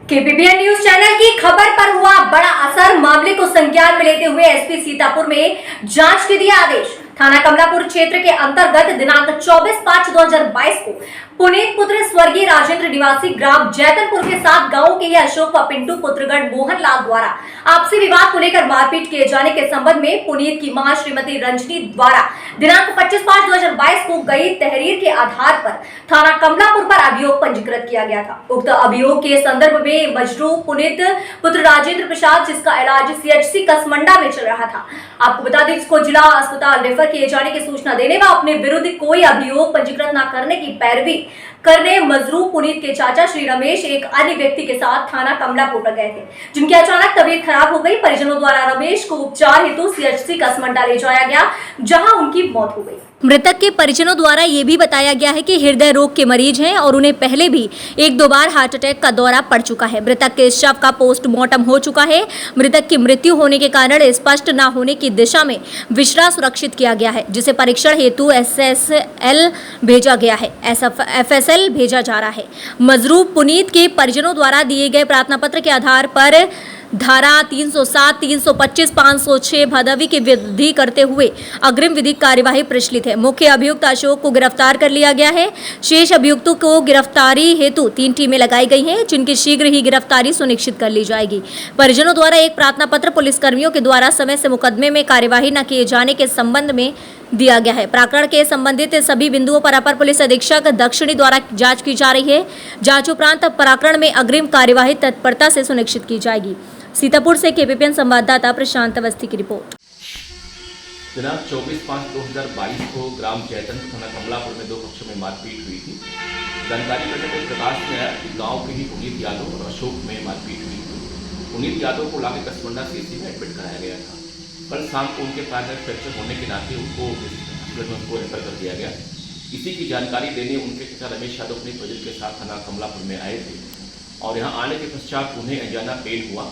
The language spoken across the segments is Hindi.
केपीपीएन न्यूज चैनल की खबर पर हुआ बड़ा असर। मामले को संज्ञान में लेते हुए एसपी सीतापुर में जांच के दिए आदेश। थाना कमलापुर क्षेत्र के अंतर्गत दिनांक 24/5/2022 को पुनीत पुत्र स्वर्गीय राजेंद्र निवासी ग्राम जैतनपुर के साथ गांव के ही अशोक व पिंटू पुत्रगढ़ मोहन लाल द्वारा आपसी विवाद को लेकर मारपीट किए जाने के संबंध में पुनीत की मां श्रीमती रंजनी द्वारा दिनांक 25/5/2022 को गई तहरीर के आधार पर थाना कमलापुर पर अभियोग पंजीकृत किया गया था। उक्त अभियोग के संदर्भ में मजरूह पुनीत पुत्र राजेंद्र प्रसाद, जिसका इलाज सीएचसी कसमंडा में चल रहा था, आपको बता दें, इसको जिला अस्पताल रेफर किए जाने की सूचना देने व अपने विरुद्ध कोई अभियोग पंजीकृत न करने की पैरवी करने मजरूह पुनीत के चाचा श्री रमेश एक अन्य व्यक्ति के साथ थाना कमलापुर पर गए थे, जिनकी अचानक तबीयत खराब हो गई। परिजनों द्वारा रमेश को उपचार हेतु सीएचसी कसमंडा ले जाया गया, जहां उनकी मौत हो गई। मृतक के परिजनों द्वारा ये भी बताया गया है कि हृदय रोग के मरीज हैं और उन्हें पहले भी 1-2 बार हार्ट अटैक का दौरा पड़ चुका है। मृतक के शव का पोस्टमार्टम हो चुका है। मृतक की मृत्यु होने के कारण स्पष्ट न होने की दिशा में विश्रा सुरक्षित किया गया है, जिसे परीक्षण हेतु एसएसएल भेजा गया है, एफएसएल भेजा जा रहा है। मजरूह पुनीत के परिजनों द्वारा दिए गए प्रार्थना पत्र के आधार पर धारा 307, 325, 506 भदवी की विधि करते हुए अग्रिम विधिक कार्यवाही प्रचलित है। मुख्य अभियुक्त अशोक को गिरफ्तार कर लिया गया है। शेष अभियुक्तों को गिरफ्तारी हेतु 3 टीमें लगाई गई हैं, जिनकी शीघ्र ही गिरफ्तारी सुनिश्चित कर ली जाएगी। परिजनों द्वारा एक प्रार्थना पत्र पुलिसकर्मियों के द्वारा समय से मुकदमे में कार्यवाही न किए जाने के संबंध में दिया गया है। प्रकरण के संबंधित सभी बिंदुओं पर अपर पुलिस अधीक्षक दक्षिणी द्वारा जांच की जा रही है। जांच उपरांत प्रकरण में अग्रिम कार्यवाही तत्परता से सुनिश्चित की जाएगी। सीतापुर से केपीपीएन संवाददाता प्रशांत अवस्थी की रिपोर्ट। दिनांक 24/5/2022 को ग्राम जैतनपुर थाना कमलापुर में 2 पक्षों में मारपीट हुई थी। जानकारी मिलने पर प्रकाश में आया कि गांव के ही पुनीत यादव और अशोक में मारपीट हुई थी। पुनीत यादव को लाके कसमंडा सीएचसी में एडमिट कराया गया था। कल शाम को उनके पैर में फ्रैक्चर होने के नाते उनको रेफर कर दिया गया। इसी की जानकारी देने उनके पिता रमेश यादव अपने परिजन के साथ थाना कमलापुर में आए थे और यहाँ आने के पश्चात उन्हें अनजाना पेन हुआ।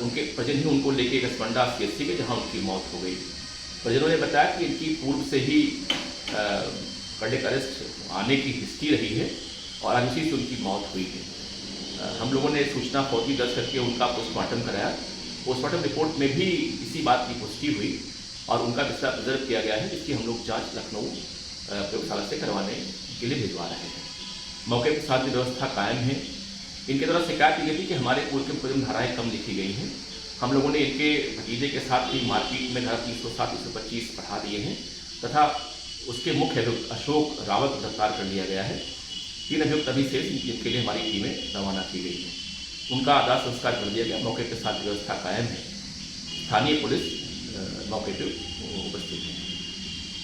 उनके परिजन ही उनको लेके कसमंडा सीएचसी में, जहाँ उनकी मौत हो गई। परिजनों ने बताया कि इनकी पूर्व से ही कार्डियक अरेस्ट आने की हिस्ट्री रही है और आज इसी से उनकी मौत हुई है। हम लोगों ने सूचना फौरी दर्ज करके उनका पोस्टमार्टम कराया। पोस्टमार्टम रिपोर्ट में भी इसी बात की पुष्टि हुई और उनका किस्सा प्रिजर्व किया गया है, जिसकी हम लोग जाँच लखनऊ प्रयोगशाला से करवाने के लिए भिजवा रहे हैं। मौके पर शांति व्यवस्था कायम है। इनके द्वारा शिकायत की गई थी कि हमारे पूर्व के मुकदमे धाराएं कम लिखी गई हैं। हम लोगों ने इनके भतीजे के साथ ही मारपीट में धारा 307, 325 बढ़ा दिए हैं तथा उसके मुख्य अभियुक्त अशोक रावत को गिरफ्तार कर लिया गया है। 3 अभियुक्त अभी से जिनके लिए हमारी टीमें रवाना की गई हैं। उनका आधा संस्कार कर दिया गया। मौके पर शांति व्यवस्था कायम है। स्थानीय पुलिस मौके पर उपस्थित है।